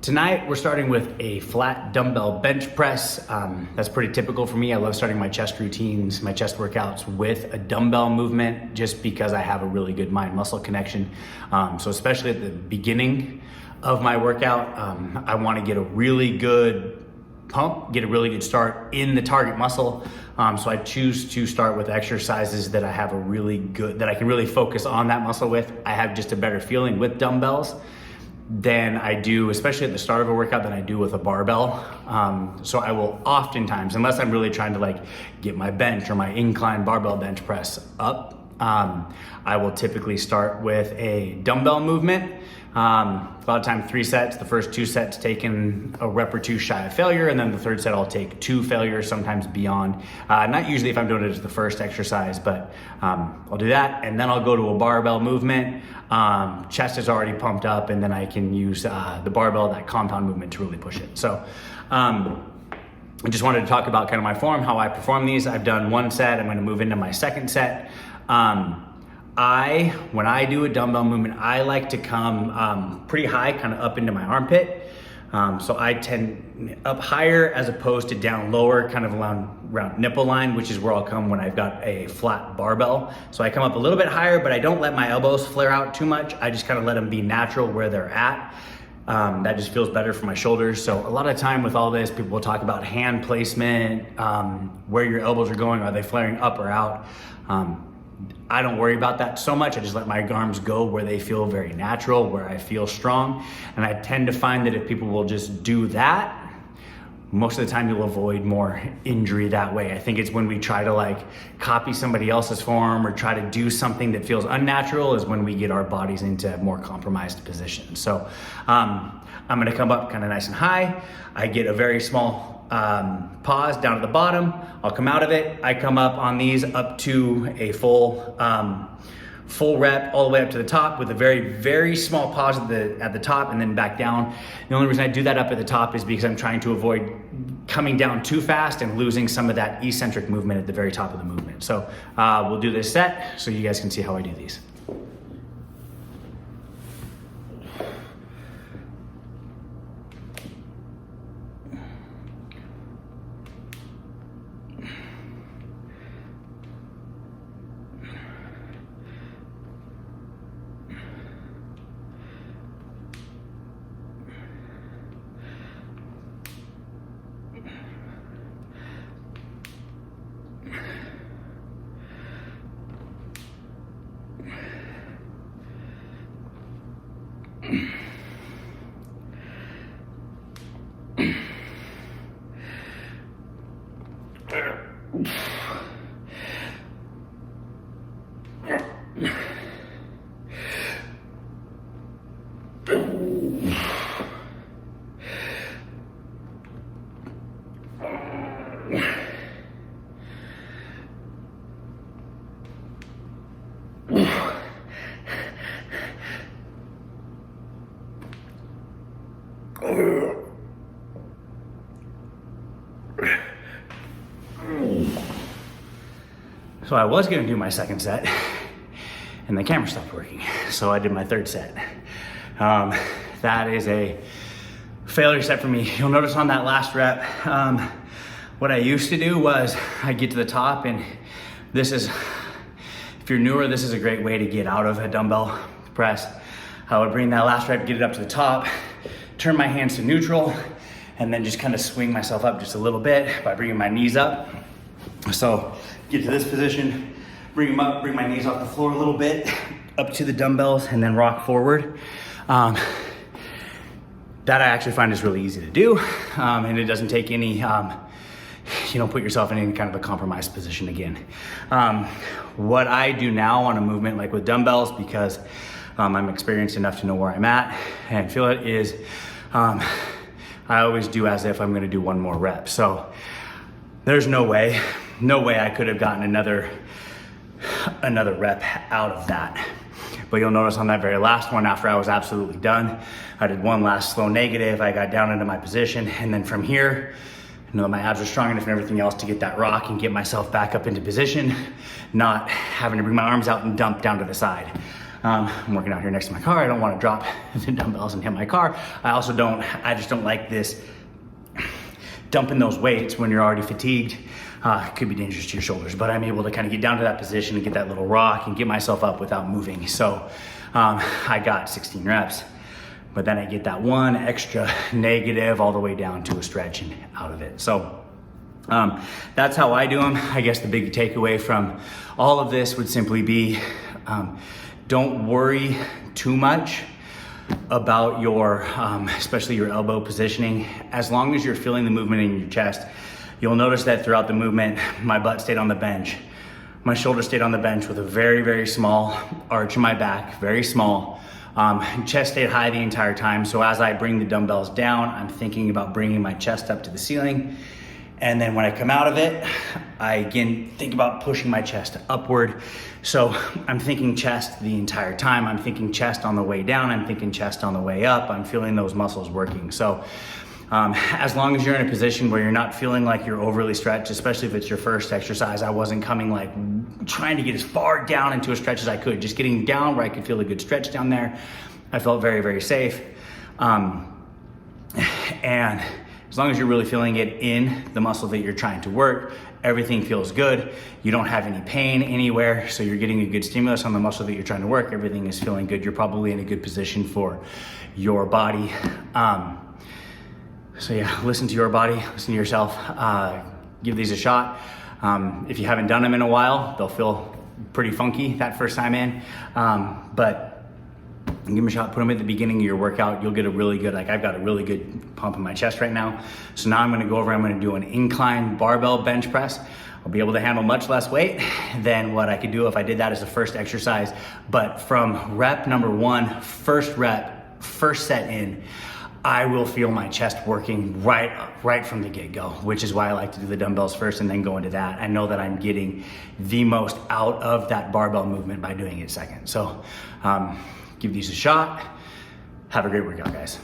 Tonight, we're starting with a flat dumbbell bench press. That's pretty typical for me. I love starting my chest routines, my chest workouts with a dumbbell movement just because I have a really good mind-muscle connection. So especially at the beginning of my workout, I wanna get a really good pump, get a really good start in the target muscle. So I choose to start with exercises that I have that I can really focus on that muscle with. I have just a better feeling with dumbbells than I do, especially at the start of a workout, than I do with a barbell. So I will oftentimes, unless I'm really trying to get my bench or my incline barbell bench press up, I will typically start with a dumbbell movement. A lot of time 3 sets, the first 2 sets taking a rep or 2 shy of failure, and then the third set I'll take 2 failures, sometimes beyond. Not usually if I'm doing it as the first exercise, but I'll do that, and then I'll go to a barbell movement. Chest is already pumped up, and then I can use the barbell, that compound movement, to really push it. So I just wanted to talk about kind of my form, how I perform these. I've done 1 set, I'm gonna move into my second set. When I do a dumbbell movement, I like to come pretty high, kind of up into my armpit. So I tend up higher as opposed to down lower, kind of around nipple line, which is where I'll come when I've got a flat barbell. So I come up a little bit higher, but I don't let my elbows flare out too much. I just kind of let them be natural where they're at. That just feels better for my shoulders. So a lot of time with all this, people will talk about hand placement, where your elbows are going, are they flaring up or out? I don't worry about that so much. I just let my arms go where they feel very natural, where I feel strong. And I tend to find that if people will just do that, most of the time you'll avoid more injury that way. I think it's when we try to copy somebody else's form or try to do something that feels unnatural is when we get our bodies into more compromised positions. So I'm gonna come up kind of nice and high. I get a very small pause down at the bottom. I'll come out of it. I come up on these up to a full rep all the way up to the top with a very, very small pause at the top and then back down. The only reason I do that up at the top is because I'm trying to avoid coming down too fast and losing some of that eccentric movement at the very top of the movement. So we'll do this set so you guys can see how I do these. So I was gonna do my second set and the camera stopped working. So I did my third set. That is a failure set for me. You'll notice on that last rep, what I used to do was I'd get to the top, and this is, if you're newer, this is a great way to get out of a dumbbell press. I would bring that last rep, get it up to the top, turn my hands to neutral, and then just kind of swing myself up just a little bit by bringing my knees up. So get to this position, bring them up, bring my knees off the floor a little bit, up to the dumbbells, and then rock forward. That I actually find is really easy to do, and it doesn't take any, you don't put yourself in any kind of a compromised position again. What I do now on a movement like with dumbbells, because I'm experienced enough to know where I'm at and feel it, is I always do as if I'm gonna do 1 more rep. So there's no way I could have gotten another rep out of that. But you'll notice on that very last one, after I was absolutely done, I did 1 last slow negative, I got down into my position, and then from here, I know my abs are strong enough and everything else to get that rock and get myself back up into position, not having to bring my arms out and dump down to the side. I'm working out here next to my car. I don't want to drop the dumbbells and hit my car. I just don't like this dumping those weights when you're already fatigued. It could be dangerous to your shoulders, but I'm able to kind of get down to that position and get that little rock and get myself up without moving. So I got 16 reps, but then I get that one extra negative all the way down to a stretch and out of it. So that's how I do them. I guess the big takeaway from all of this would simply be, don't worry too much about your, especially your elbow positioning. As long as you're feeling the movement in your chest, you'll notice that throughout the movement, my butt stayed on the bench. My shoulder stayed on the bench with a very, very small arch in my back, very small. Chest stayed high the entire time. So as I bring the dumbbells down, I'm thinking about bringing my chest up to the ceiling. And then when I come out of it, I again think about pushing my chest upward. So I'm thinking chest the entire time. I'm thinking chest on the way down. I'm thinking chest on the way up. I'm feeling those muscles working. So as long as you're in a position where you're not feeling like you're overly stretched, especially if it's your first exercise, I wasn't coming like trying to get as far down into a stretch as I could, just getting down where I could feel a good stretch down there. I felt very, very safe. And as long as you're really feeling it in the muscle that you're trying to work, everything feels good. You don't have any pain anywhere, so you're getting a good stimulus on the muscle that you're trying to work. Everything is feeling good. You're probably in a good position for your body. So yeah, listen to your body, listen to yourself, give these a shot. If you haven't done them in a while, they'll feel pretty funky that first time in, but give them a shot, put them at the beginning of your workout. You'll get a really good, like I've got a really good pump in my chest right now. So now I'm gonna go over, I'm gonna do an incline barbell bench press. I'll be able to handle much less weight than what I could do if I did that as the first exercise. But from rep number one, first rep, first set in, I will feel my chest working right from the get-go, which is why I like to do the dumbbells first and then go into that. I know that I'm getting the most out of that barbell movement by doing it second. So give these a shot. Have a great workout, guys.